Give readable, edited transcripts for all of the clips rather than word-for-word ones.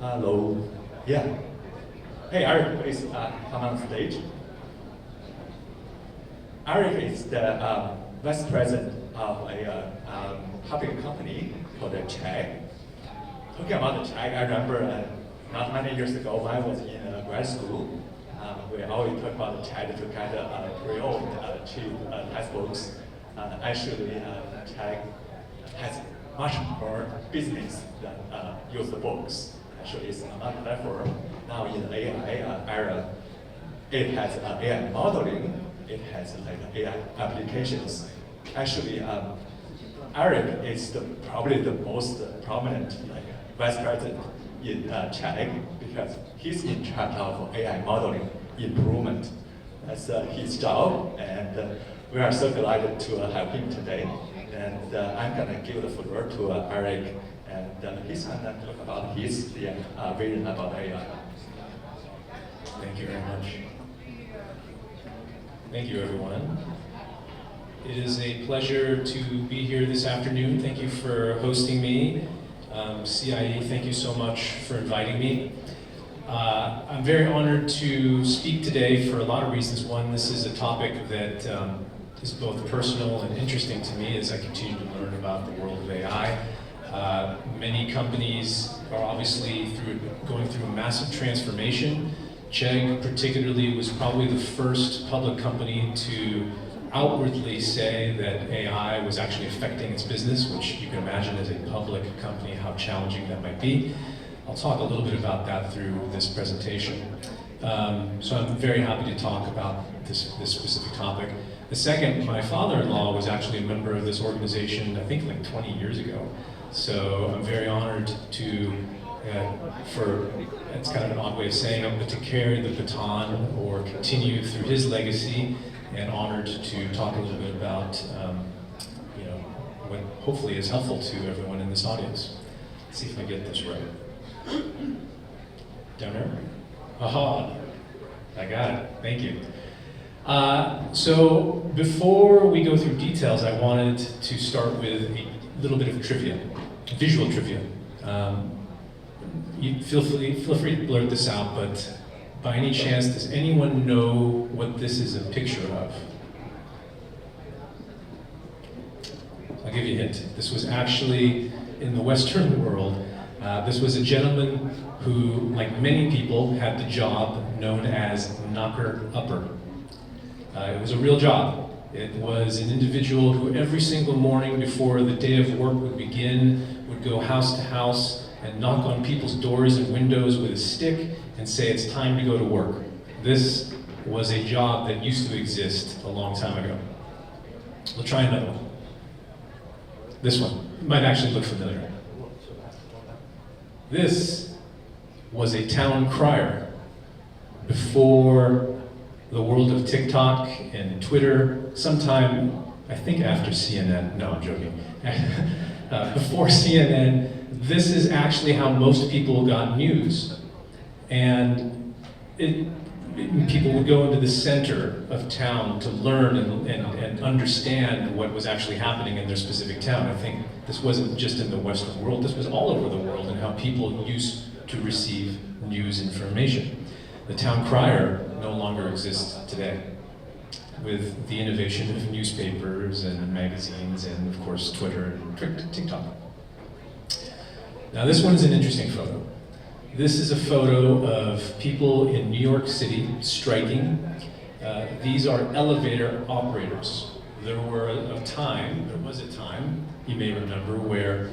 Hello. Yeah. Hey, Eric, please come on stage. Eric is the vice president of a public company called Chegg. Talking about the Chegg, I remember not many years ago when I was in grad school, we always talk about the Chegg to kind of pre-owned cheap textbooks. Actually, Chegg has much more business than used books. Actually, it's not therefore now in the AI era. It has AI modeling. It has like AI applications. Actually, Eric is probably the most prominent vice president in Chegg because he's in charge of AI modeling improvement. That's his job, and we are so delighted to have him today. And I'm gonna give the floor to Eric, and he's gonna talk about his vision about AI. Thank you very much. Thank you, everyone. It is a pleasure to be here this afternoon. Thank you for hosting me. CIE, thank you so much for inviting me. I'm very honored to speak today for a lot of reasons. One, this is a topic that is both personal and interesting to me as I continue to learn about the world of AI. Many companies are obviously going through a massive transformation. Chegg particularly was probably the first public company to outwardly say that AI was actually affecting its business, which you can imagine as a public company how challenging that might be. I'll talk a little bit about that through this presentation. So I'm very happy to talk about this specific topic. The second, my father-in-law was actually a member of this organization, I think like 20 years ago. So I'm very honored to, it's kind of an odd way of saying it, but to carry the baton or continue through his legacy, and honored to talk a little bit about, what hopefully is helpful to everyone in this audience. Let's see if I get this right. Down there? Aha, I got it, thank you. So before we go through details, I wanted to start with a little bit of trivia, visual trivia. You feel free to blurt this out, but by any chance, does anyone know what this is a picture of? I'll give you a hint. This was actually, in the Western world, this was a gentleman who, like many people, had the job known as knocker-upper. It was a real job. It was an individual who every single morning before the day of work would begin, would go house to house and knock on people's doors and windows with a stick and say it's time to go to work. This was a job that used to exist a long time ago. We'll try another one. This one might actually look familiar. This was a town crier before the world of TikTok and Twitter, sometime, I think after CNN, no, I'm joking. Before CNN, this is actually how most people got news. And people would go into the center of town to learn and understand what was actually happening in their specific town. I think this wasn't just in the Western world, this was all over the world and how people used to receive news information. The town crier no longer exists today with the innovation of newspapers and magazines and of course Twitter and TikTok. Now this one is an interesting photo. This is a photo of people in New York City striking. These are elevator operators. There was a time, you may remember, where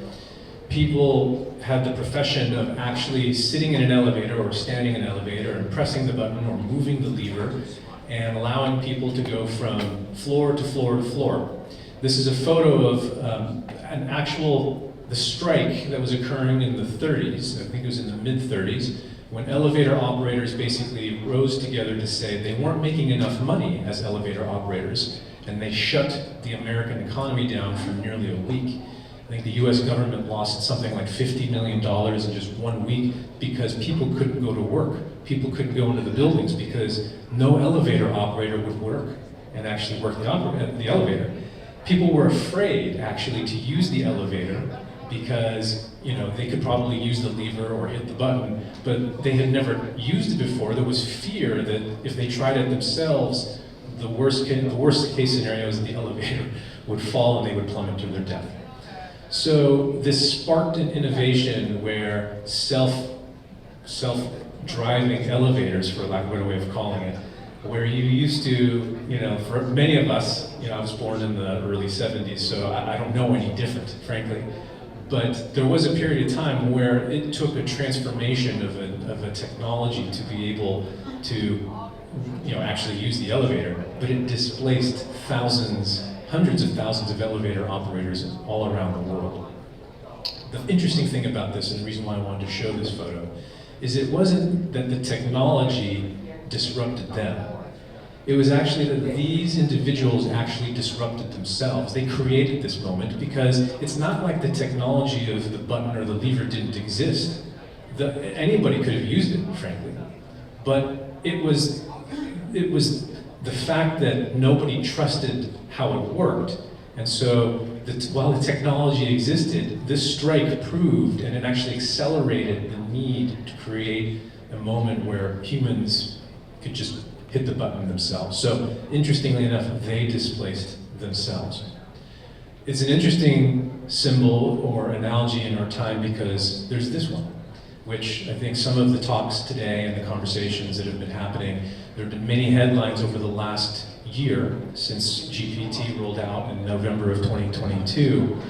people had the profession of actually sitting in an elevator or standing in an elevator and pressing the button or moving the lever and allowing people to go from floor to floor to floor. This is a photo of the strike that was occurring in the 30s, I think it was in the mid-30s, when elevator operators basically rose together to say they weren't making enough money as elevator operators, and they shut the American economy down for nearly a week. I think the US government lost something like $50 million in just 1 week because people couldn't go to work. People couldn't go into the buildings because no elevator operator would work and actually work the elevator. People were afraid actually to use the elevator because they could probably use the lever or hit the button, but they had never used it before. There was fear that if they tried it themselves, the worst case scenario is the elevator would fall and they would plummet to their death. So this sparked an innovation where self-driving elevators, for lack of a better way of calling it, where you used to, for many of us, I was born in the early 70s, so I don't know any different, frankly. But there was a period of time where it took a transformation of a technology to be able to, actually use the elevator, but it displaced hundreds of thousands of elevator operators all around the world. The interesting thing about this, and the reason why I wanted to show this photo, is it wasn't that the technology disrupted them. It was actually that these individuals actually disrupted themselves. They created this moment because it's not like the technology of the button or the lever didn't exist. Anybody could have used it, frankly. But it was the fact that nobody trusted how it worked. And so while the technology existed, this strike proved, and it actually accelerated the need to create a moment where humans could just hit the button themselves. So interestingly enough, they displaced themselves. It's an interesting symbol or analogy in our time because there's this one, which I think some of the talks today and the conversations that have been happening, there have been many headlines over the last year since GPT rolled out in November of 2022.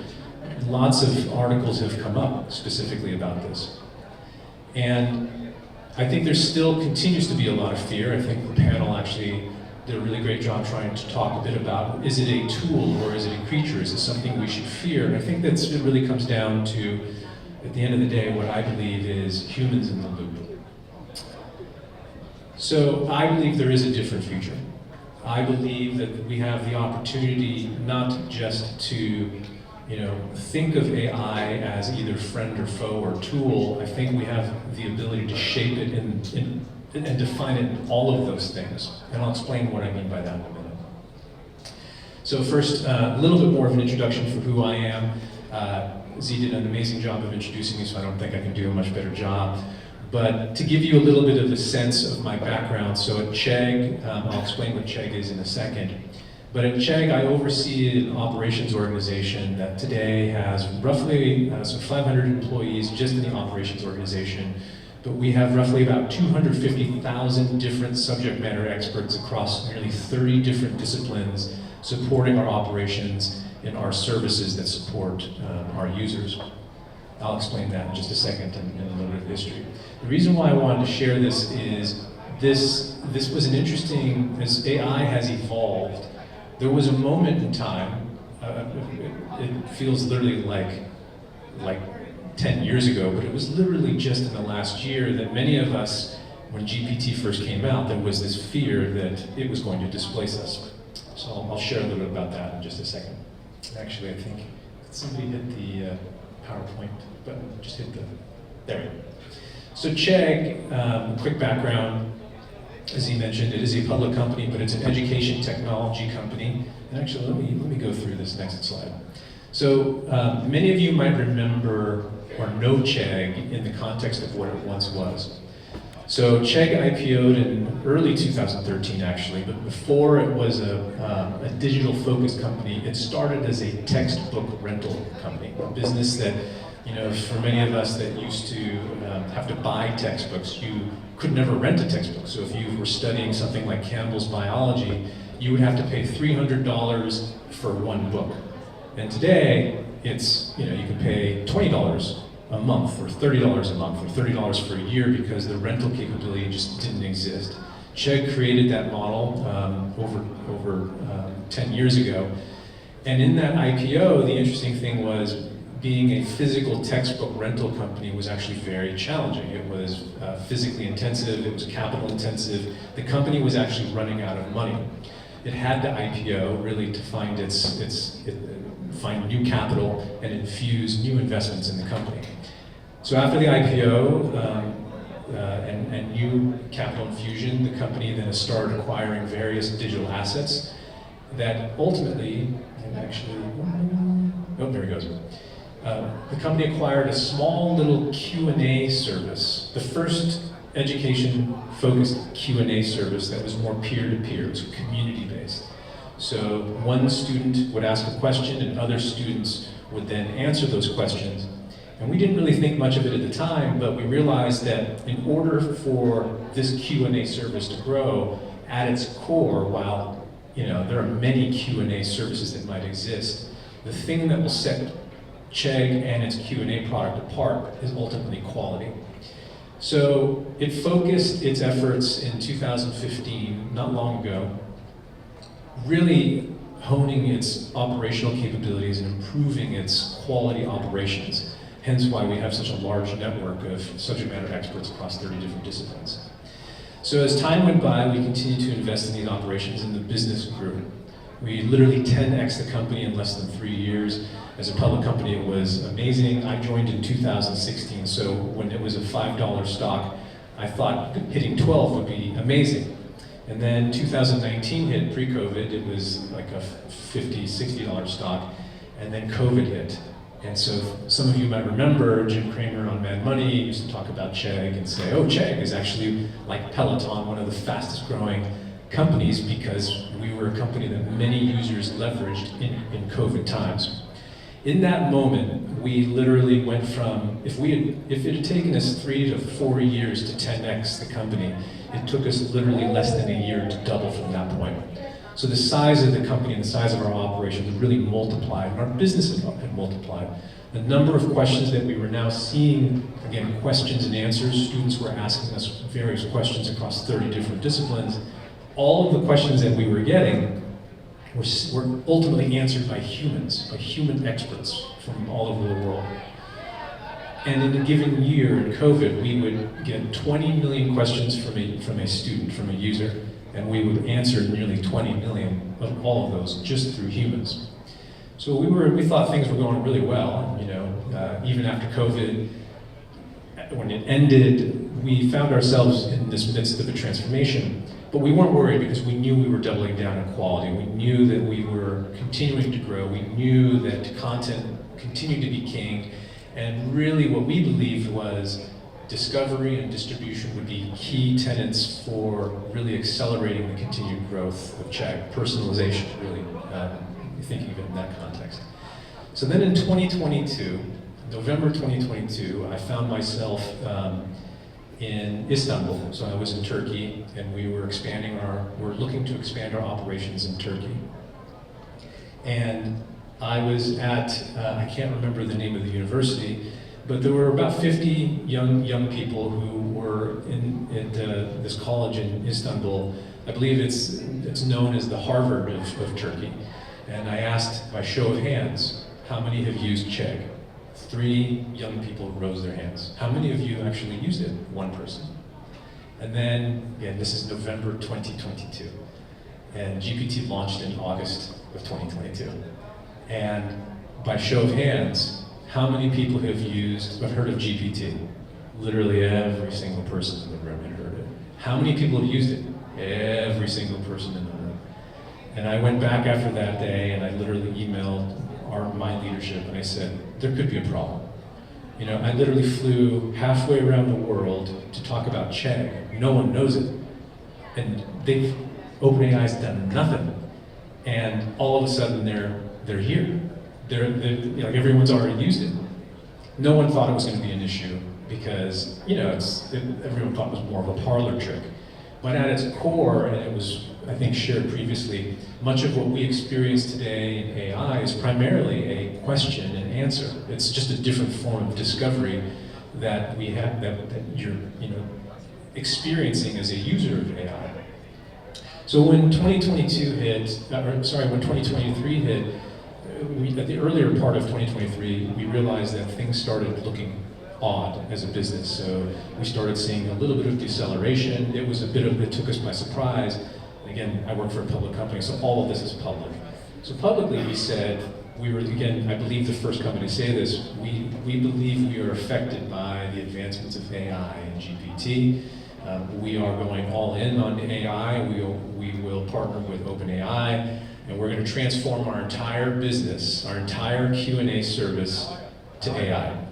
Lots of articles have come up specifically about this. And I think there still continues to be a lot of fear. I think the panel actually did a really great job trying to talk a bit about, is it a tool or is it a creature? Is it something we should fear? And I think it really comes down to, at the end of the day, what I believe is humans in the loop. So I believe there is a different future. I believe that we have the opportunity not just to think of AI as either friend or foe or tool. I think we have the ability to shape it and define it in all of those things. And I'll explain what I mean by that in a minute. So first, a little bit more of an introduction for who I am. Z did an amazing job of introducing me, so I don't think I can do a much better job. But to give you a little bit of a sense of my background, so at Chegg, I'll explain what Chegg is in a second. But at Chegg, I oversee an operations organization that today has roughly some 500 employees just in the operations organization. But we have roughly about 250,000 different subject matter experts across nearly 30 different disciplines supporting our operations and our services that support our users. I'll explain that in just a second and a little bit of history. The reason why I wanted to share this is this was an interesting, as AI has evolved, there was a moment in time, it feels literally like 10 years ago, but it was literally just in the last year that many of us, when GPT first came out, there was this fear that it was going to displace us. So I'll share a little bit about that in just a second. Actually, I think somebody hit the PowerPoint button, just hit there we go. So Chegg, quick background. As he mentioned, it is a public company, but it's an education technology company. And actually, let me go through this next slide. So many of you might remember or know Chegg in the context of what it once was. So Chegg IPO'd in early 2013, actually, but before it was a digital-focused company, it started as a textbook rental company, a business that, for many of us that used to have to buy textbooks, you could never rent a textbook. So if you were studying something like Campbell's biology, you would have to pay $300 for one book. And today, it's, you can pay $20 a month, or $30 a month, or $30 for a year because the rental capability just didn't exist. Chegg created that model over 10 years ago. And in that IPO, the interesting thing was being a physical textbook rental company was actually very challenging. It was physically intensive, it was capital intensive. The company was actually running out of money. It had to IPO really to find find new capital and infuse new investments in the company. So after the IPO and new capital infusion, the company then started acquiring various digital assets that ultimately, and actually, oh, there he goes. the company acquired a small little Q&A service, the first education-focused Q&A service that was more peer-to-peer, it was community-based. So one student would ask a question and other students would then answer those questions. And we didn't really think much of it at the time, but we realized that in order for this Q&A service to grow, at its core, while there are many Q&A services that might exist, the thing that will set Chegg and its Q&A product apart is ultimately quality. So it focused its efforts in 2015, not long ago, really honing its operational capabilities and improving its quality operations. Hence why we have such a large network of subject matter experts across 30 different disciplines. So as time went by, we continued to invest in these operations and the business grew. We literally 10x the company in less than 3 years. As a public company, it was amazing. I joined in 2016, so when it was a $5 stock, I thought hitting 12 would be amazing. And then 2019 hit, pre-COVID, it was like a $50, $60 stock, and then COVID hit. And so some of you might remember Jim Cramer on Mad Money used to talk about Chegg and say, oh, Chegg is actually like Peloton, one of the fastest growing companies because we were a company that many users leveraged in COVID times. In that moment, we literally went from, if it had taken us 3 to 4 years to 10x the company, it took us literally less than a year to double from that point. So the size of the company and the size of our operation had really multiplied, and our business had multiplied. The number of questions that we were now seeing, again, questions and answers, students were asking us various questions across 30 different disciplines. All of the questions that we were getting were ultimately answered by humans, by human experts from all over the world. And in a given year in COVID, we would get 20 million questions from a student, from a user, and we would answer nearly 20 million of all of those just through humans. So we thought things were going really well. Even after COVID, when it ended, we found ourselves in this midst of a transformation. But we weren't worried because we knew we were doubling down on quality. We knew that we were continuing to grow. We knew that content continued to be king. And really what we believed was discovery and distribution would be key tenets for really accelerating the continued growth of Chegg. Personalization, really, thinking of it in that context. So then in 2022, November 2022, I found myself in Istanbul. So I was in Turkey, and we were looking to expand our operations in Turkey. And I was at, I can't remember the name of the university, but there were about 50 young people who were at this college in Istanbul. I believe it's known as the Harvard of Turkey. And I asked by show of hands, how many have used Chegg? 3 young people rose their hands. How many of you actually used it? 1 person. And then, again, this is November 2022. And GPT launched in August of 2022. And by show of hands, how many people have heard of GPT? Literally every single person in the room had heard it. How many people have used it? Every single person in the room. And I went back after that day and I literally emailed my leadership and I said, there could be a problem. I literally flew halfway around the world to talk about Chegg. No one knows it. And OpenAI's done nothing. And all of a sudden they're here. Everyone's already used it. No one thought it was going to be an issue because everyone thought it was more of a parlor trick. But at its core, and it was, I think, shared previously, much of what we experience today in AI is primarily a question and answer. It's just a different form of discovery that we have that you're experiencing as a user of AI. So when 2022 hit, when 2023 hit, at the earlier part of 2023, we realized that things started looking odd as a business. So we started seeing a little bit of deceleration. It took us by surprise. Again, I work for a public company, so all of this is public. So publicly we said, we were, again, I believe the first company to say this, we believe we are affected by the advancements of AI and GPT. We are going all in on AI. We will partner with OpenAI, and we're going to transform our entire business, our entire Q&A service to AI.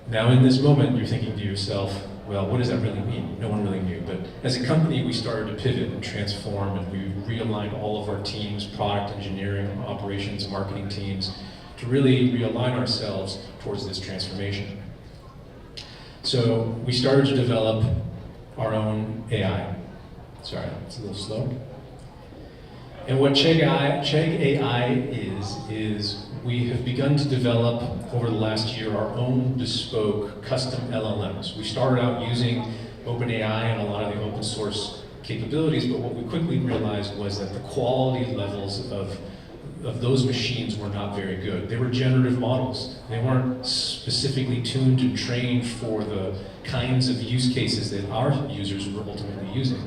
Now in this moment, you're thinking to yourself, well, what does that really mean? No one really knew. But as a company, we started to pivot and transform, and we realigned all of our teams, product engineering, operations, marketing teams, to really realign ourselves towards this transformation. So we started to develop our own AI. Sorry, it's a little slow. And what Chegg AI is we have begun to develop over the last year our own bespoke custom LLMs. We started out using OpenAI and a lot of the open source capabilities, but what we quickly realized was that the quality levels of those machines were not very good. They were generative models. They weren't specifically tuned and trained for the kinds of use cases that our users were ultimately using.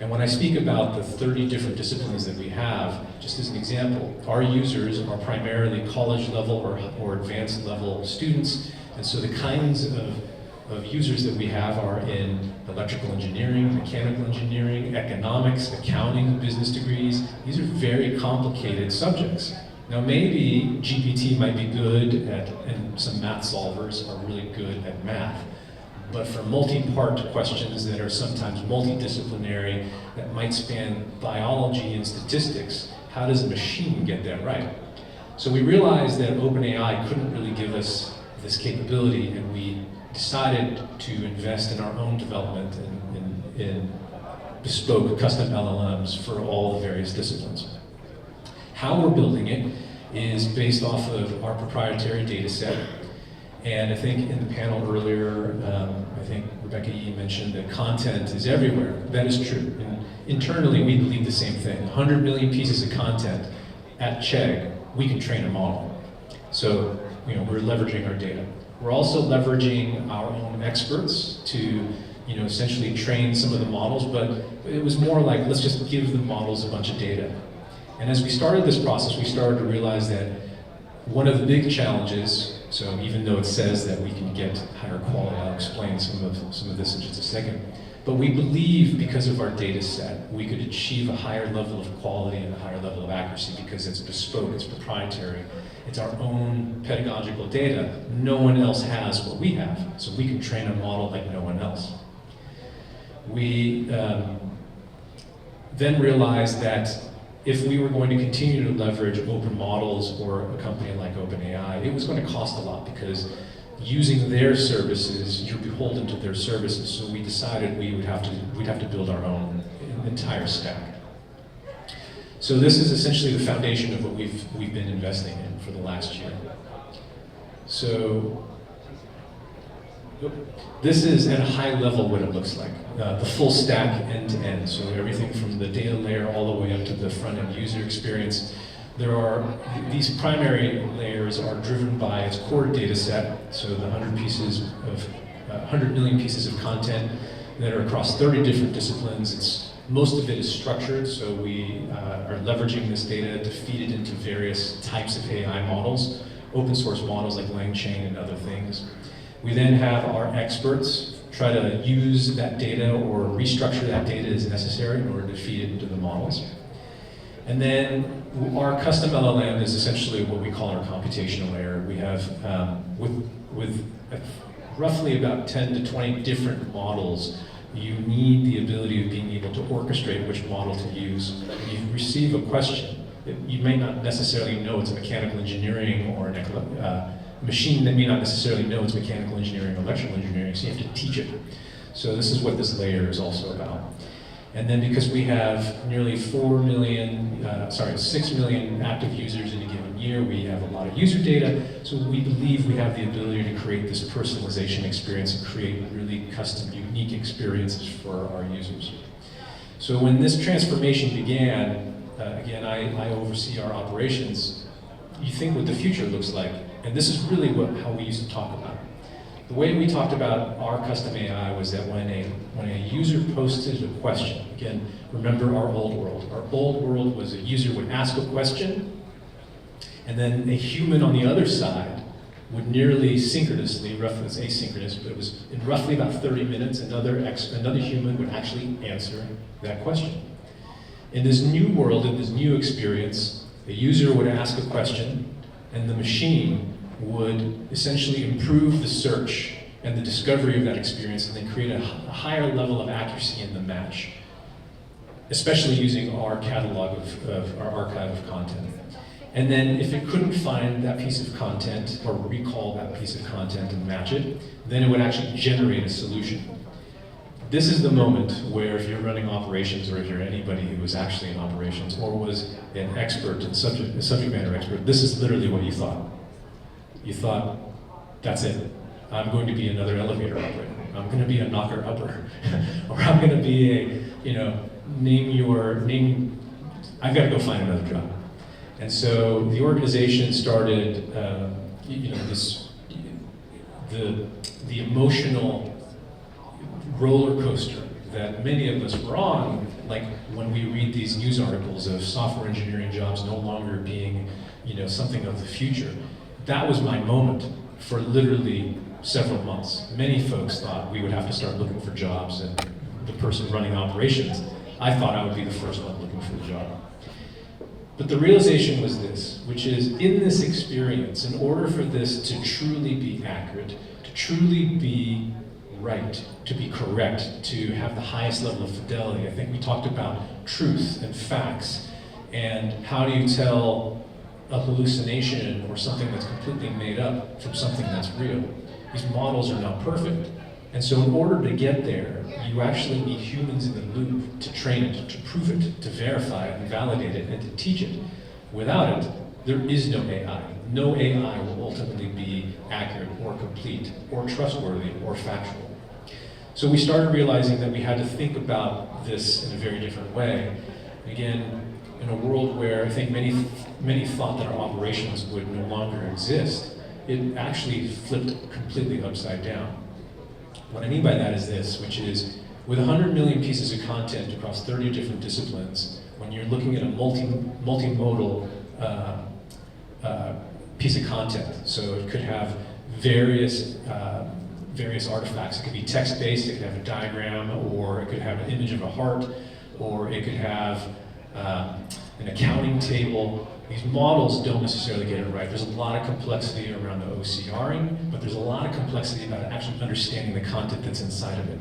And when I speak about the 30 different disciplines that we have, just as an example, our users are primarily college level or advanced level students, and so the kinds of users that we have are in electrical engineering, mechanical engineering, economics, accounting, business degrees. These are very complicated subjects. Now maybe GPT might be good at, and some math solvers are really good at math, but for multi-part questions that are sometimes multidisciplinary, that might span biology and statistics, how does a machine get that right? So we realized that OpenAI couldn't really give us this capability, and we decided to invest in our own development in bespoke custom LLMs for all the various disciplines. How we're building it is based off of our proprietary data set. And I think in the panel earlier, I think Rebecca Yee mentioned that content is everywhere. That is true. And internally, we believe the same thing. 100 million pieces of content at Chegg, we can train a model. So, we're leveraging our data. We're also leveraging our own experts to, essentially train some of the models, but it was more like, let's just give the models a bunch of data. And as we started this process, we started to realize that one of the big challenges, so even though it says that we can get higher quality, I'll explain some of this in just a second, but we believe because of our data set, we could achieve a higher level of quality and a higher level of accuracy because it's bespoke, it's proprietary, it's our own pedagogical data. No one else has what we have, so we can train a model like no one else. We then realized that if we were going to continue to leverage open models or a company like OpenAI, it was going to cost a lot because using their services, you're beholden to their services. So we decided we'd have to build our own entire stack. So this is essentially the foundation of what we've been investing in for the last year. So this is at a high level what it looks like. The full stack end to end. So everything from the data layer all the way up to the front end user experience. These primary layers are driven by its core data set. So the 100 million pieces of content that are across 30 different disciplines. Most of it is structured, so we are leveraging this data to feed it into various types of AI models, open source models like LangChain and other things. We then have our experts try to use that data or restructure that data as necessary in order to feed it into the models. And then our custom LLM is essentially what we call our computational layer. We have, with roughly about 10 to 20 different models, you need the ability of being able to orchestrate which model to use. When you receive a question, you may not necessarily know it's mechanical engineering or a machine that may not necessarily know it's mechanical engineering or electrical engineering, so you have to teach it. So this is what this layer is also about. And then because we have nearly 6 million active users in a given year, we have a lot of user data, so we believe we have the ability to create this personalization experience and create really custom, unique experiences for our users. So when this transformation began, again, I oversee our operations. You think what the future looks like, and this is really how we used to talk about it. The way we talked about our custom AI was that when a user posted a question, again, remember our old world. Our old world was a user would ask a question, and then a human on the other side would nearly synchronously, roughly it's asynchronous, but it was in roughly about 30 minutes, another human would actually answer that question. In this new world, in this new experience, the user would ask a question, and the machine would essentially improve the search and the discovery of that experience and then create a higher level of accuracy in the match, especially using our catalog of our archive of content. And then if it couldn't find that piece of content or recall that piece of content and match it, then it would actually generate a solution. This is the moment where if you're running operations or if you're anybody who was actually in operations or was an expert and a subject matter expert, this is literally what you thought. You thought, that's it. I'm going to be another elevator operator. I'm going to be a knocker upper. Or I'm going to be a, I've got to go find another job. And so the organization started, the emotional roller coaster that many of us were on, like when we read these news articles of software engineering jobs no longer being, something of the future. That was my moment for literally several months. Many folks thought we would have to start looking for jobs, and the person running operations, I thought I would be the first one looking for the job. But the realization was this, which is in this experience, in order for this to truly be accurate, to truly be right, to be correct, to have the highest level of fidelity, I think we talked about truth and facts, and how do you tell a hallucination or something that's completely made up from something that's real. These models are not perfect. And so in order to get there, you actually need humans in the loop to train it, to prove it, to verify it and validate it, and to teach it. Without it, there is no AI. No AI will ultimately be accurate or complete or trustworthy or factual. So we started realizing that we had to think about this in a very different way. Again, in a world where I think many thought that our operations would no longer exist, it actually flipped completely upside down. What I mean by that is this, which is with 100 million pieces of content across 30 different disciplines, when you're looking at a multimodal piece of content, so it could have various artifacts. It could be text-based, it could have a diagram, or it could have an image of a heart, or it could have an accounting table. These models don't necessarily get it right. There's a lot of complexity around the OCRing, but there's a lot of complexity about actually understanding the content that's inside of it.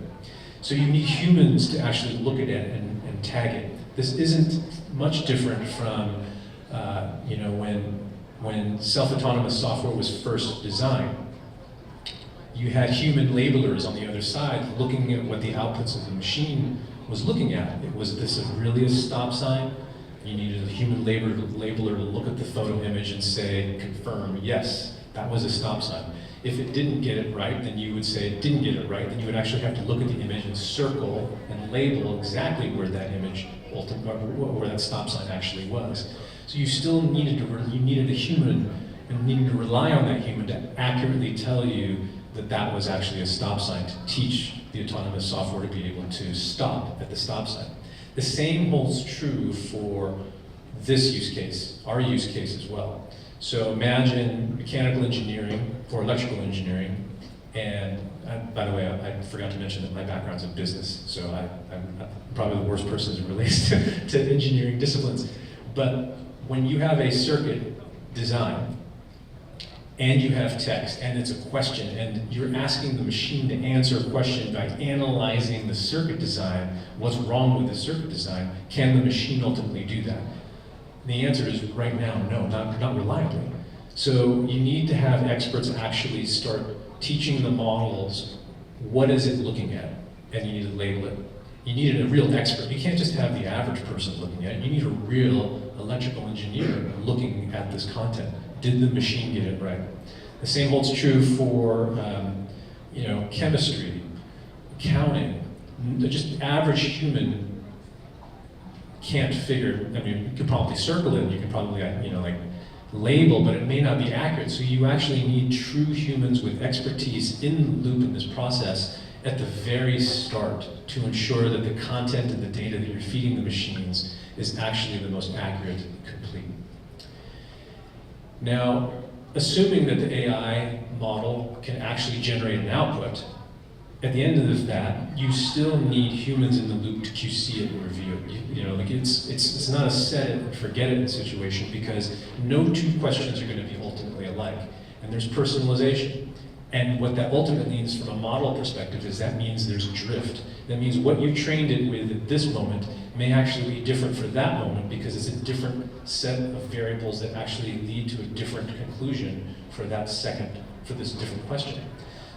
So you need humans to actually look at it and tag it. This isn't much different from when self-autonomous software was first designed. You had human labelers on the other side looking at what the outputs of the machine was looking at. Was this really a stop sign? You needed a human labeler to look at the photo image and say, confirm, yes, that was a stop sign. If it didn't get it right, then you would say it didn't get it right. Then you would actually have to look at the image and circle and label exactly where that image, where that stop sign actually was. So you still needed a human, and needed to rely on that human to accurately tell you that that was actually a stop sign, to teach the autonomous software to be able to stop at the stop sign. The same holds true for this use case, our use case as well. So imagine mechanical engineering or electrical engineering, and by the way, I forgot to mention that my background's in business, so I'm probably the worst person as it relates to engineering disciplines. But when you have a circuit design, and you have text, and it's a question, and you're asking the machine to answer a question by analyzing the circuit design, what's wrong with the circuit design, can the machine ultimately do that? And the answer is right now, no, not reliably. So you need to have experts actually start teaching the models what is it looking at, and you need to label it. You need a real expert. You can't just have the average person looking at it. You need a real electrical engineer looking at this content. Did the machine get it right? The same holds true for chemistry, accounting. Just average human can't figure. I mean, you could probably circle it. You could probably label, but it may not be accurate. So you actually need true humans with expertise in the loop in this process at the very start to ensure that the content and the data that you're feeding the machines is actually the most accurate and complete. Now, assuming that the AI model can actually generate an output, at the end of that, you still need humans in the loop to QC it and review it. It's not a set it and forget it situation, because no two questions are going to be ultimately alike. and there's personalization. And what that ultimately means from a model perspective is that means there's drift. That means what you trained it with at this moment may actually be different for that moment because it's a different set of variables that actually lead to a different conclusion for that second, for this different question.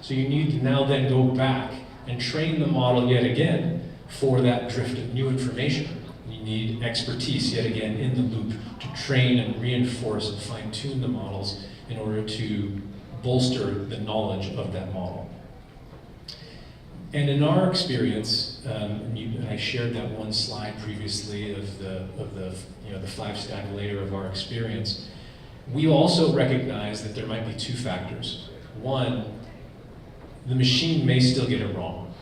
So you need to now then go back and train the model yet again for that drift of new information. You need expertise yet again in the loop to train and reinforce and fine-tune the models in order to bolster the knowledge of that model. And in our experience, and I shared that one slide previously of the 5-stack layer of our experience. We also recognize that there might be two factors. One, the machine may still get it wrong,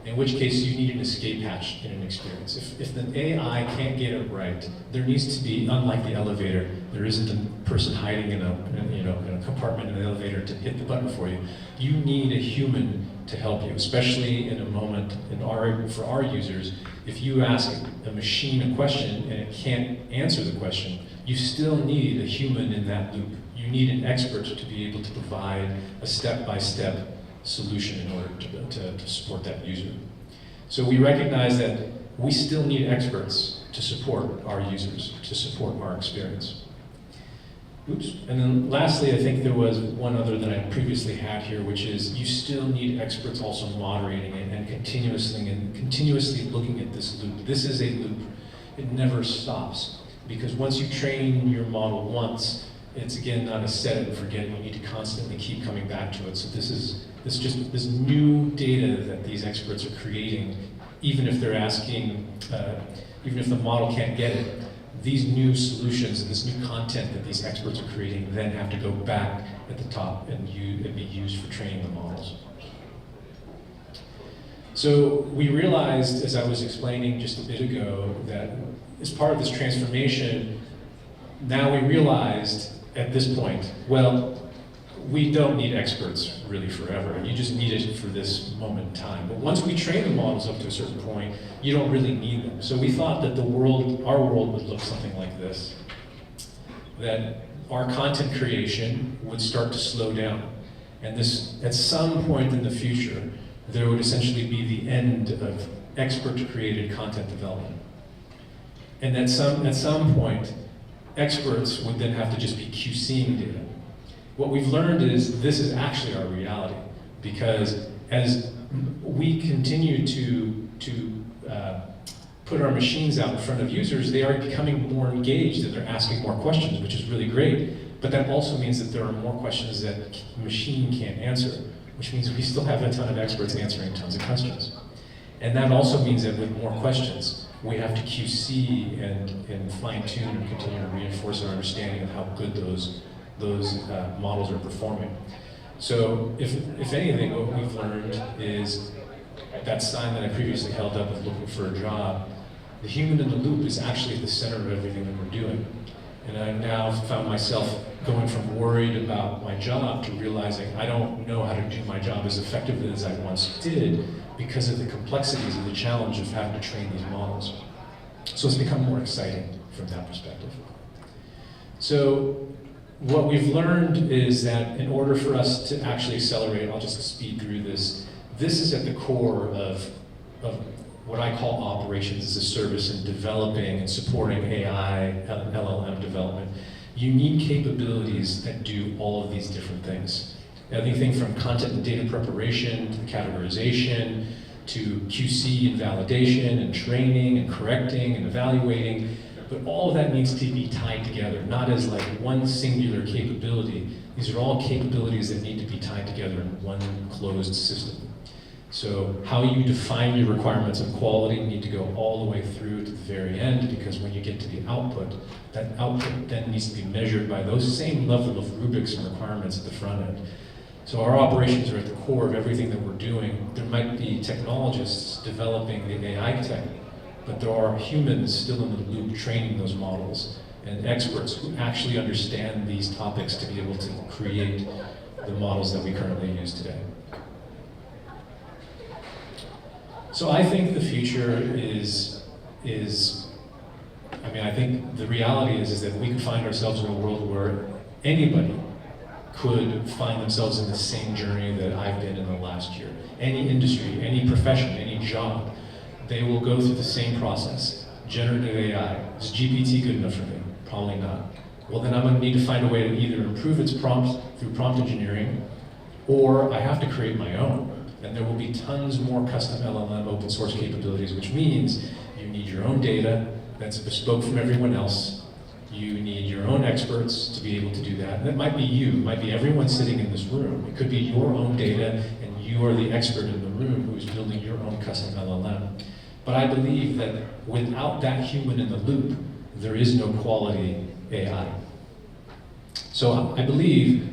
in which case you need an escape hatch in an experience. If the AI can't get it right, there needs to be, unlike the elevator, there isn't a person hiding in a compartment in the elevator to hit the button for you. You need a human to help you, especially in a moment for our users. If you ask a machine a question and it can't answer the question, you still need a human in that loop. You need an expert to be able to provide a step-by-step solution in order to support that user. So we recognize that we still need experts to support our users, to support our experience. Oops. And then lastly, I think there was one other that I previously had here, which is you still need experts also moderating it and continuously looking at this loop. This is a loop. It never stops. Because once you train your model once, it's again not a set it and forget it. You need to constantly keep coming back to it. So this new data that these experts are creating, even if they're asking, even if the model can't get it, these new solutions and this new content that these experts are creating then have to go back at the top and be used for training the models. So we realized, as I was explaining just a bit ago, that as part of this transformation, now we realized at this point, well, we don't need experts really forever. You just need it for this moment in time. But once we train the models up to a certain point, you don't really need them. So we thought that our world would look something like this. That our content creation would start to slow down. And this, at some point in the future, there would essentially be the end of expert-created content development. And at some point, experts would then have to just be QCing data. What we've learned is this is actually our reality, because as we continue to put our machines out in front of users, they are becoming more engaged and they're asking more questions, which is really great. But that also means that there are more questions that the machine can't answer, which means we still have a ton of experts answering tons of questions. And that also means that with more questions, we have to QC and fine-tune and continue to reinforce our understanding of how good those models are performing. So if anything, what we've learned is that sign that I previously held up of looking for a job, the human in the loop is actually at the center of everything that we're doing. And I now found myself going from worried about my job to realizing I don't know how to do my job as effectively as I once did because of the complexities and the challenge of having to train these models. So it's become more exciting from that perspective. So what we've learned is that in order for us to actually accelerate, I'll just speed through this, this is at the core of what I call operations as a service and developing and supporting AI, LLM development. You need capabilities that do all of these different things. Everything from content and data preparation, to categorization, to QC and validation, and training, and correcting, and evaluating. But all of that needs to be tied together, not as like one singular capability. These are all capabilities that need to be tied together in one closed system. So how you define your requirements of quality need to go all the way through to the very end, because when you get to the output, that output then needs to be measured by those same level of rubrics and requirements at the front end. So our operations are at the core of everything that we're doing. There might be technologists developing the AI tech, but there are humans still in the loop training those models, and experts who actually understand these topics to be able to create the models that we currently use today. So I think the future I think the reality is that we can find ourselves in a world where anybody could find themselves in the same journey that I've been in the last year. Any industry, any profession, any job, they will go through the same process. Generative AI, is GPT good enough for me? Probably not. Well, then I'm going to need to find a way to either improve its prompts through prompt engineering, or I have to create my own. And there will be tons more custom LLM open source capabilities, which means you need your own data that's bespoke from everyone else. You need your own experts to be able to do that. And it might be you, it might be everyone sitting in this room. It could be your own data, and you are the expert in the room who is building your own custom LLM. But I believe that without that human in the loop, there is no quality AI. So I believe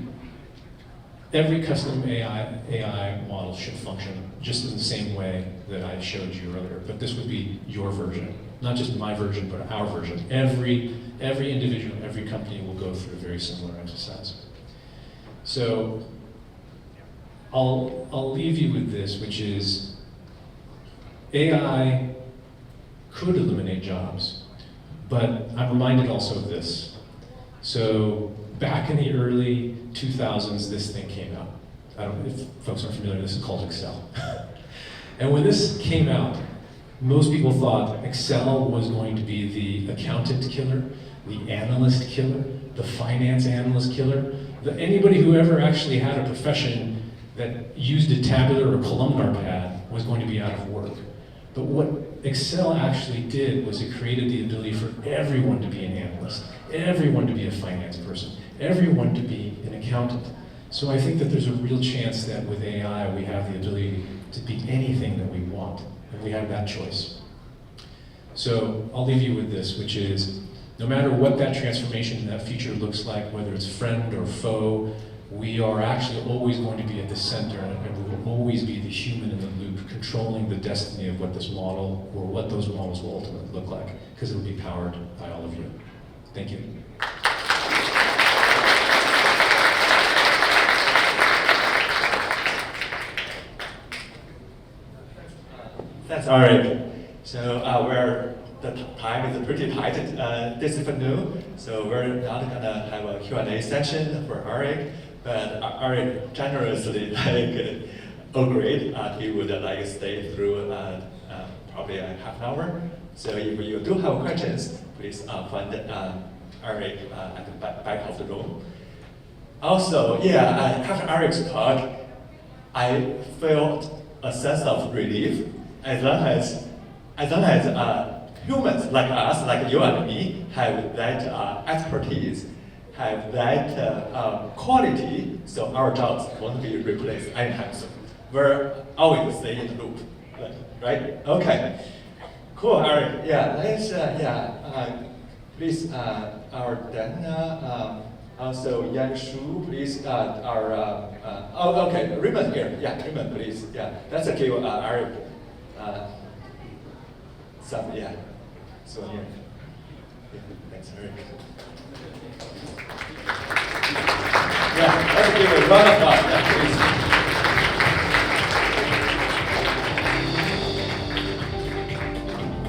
every custom AI model should function just in the same way that I showed you earlier. But this would be your version, not just my version, but our version. Every individual, every company will go through a very similar exercise. So I'll leave you with this, which is AI could eliminate jobs, but I'm reminded also of this. So back in the early 2000s, this thing came out. I don't know if folks aren't familiar, this is called Excel. And when this came out, most people thought Excel was going to be the accountant killer, the analyst killer, the finance analyst killer, anybody who ever actually had a profession that used a tabular or columnar pad was going to be out of work. But what Excel actually did was it created the ability for everyone to be an analyst, everyone to be a finance person, everyone to be an accountant. So I think that there's a real chance that with AI we have the ability to be anything that we want, and we have that choice. So I'll leave you with this, which is no matter what that transformation, that future looks like, whether it's friend or foe, we are actually always going to be at the center, and we will always be the human in the loop, controlling the destiny of what this model, or what those models will ultimately look like, because it will be powered by all of you. Thank you. Thanks, Erik. So the time is pretty tight this afternoon, so we're not gonna have a Q&A session for Erik, but Erik generously agreed he would stay through probably a half an hour. So if you do have questions, please find Erik at the back of the room. Also, after Erik's talk, I felt a sense of relief as long as humans like us, like you and me, have that expertise, have that quality, so our jobs won't be replaced anytime soon. We're always stay in the loop, right? Okay, cool, Erik. Please, our Dana, also Yan Shu, please, okay, Raymond here. Yeah, Raymond, please. Yeah, that's okay, Erik. So here. Yeah, thanks, Erik. Yeah, let's give a round of applause, please.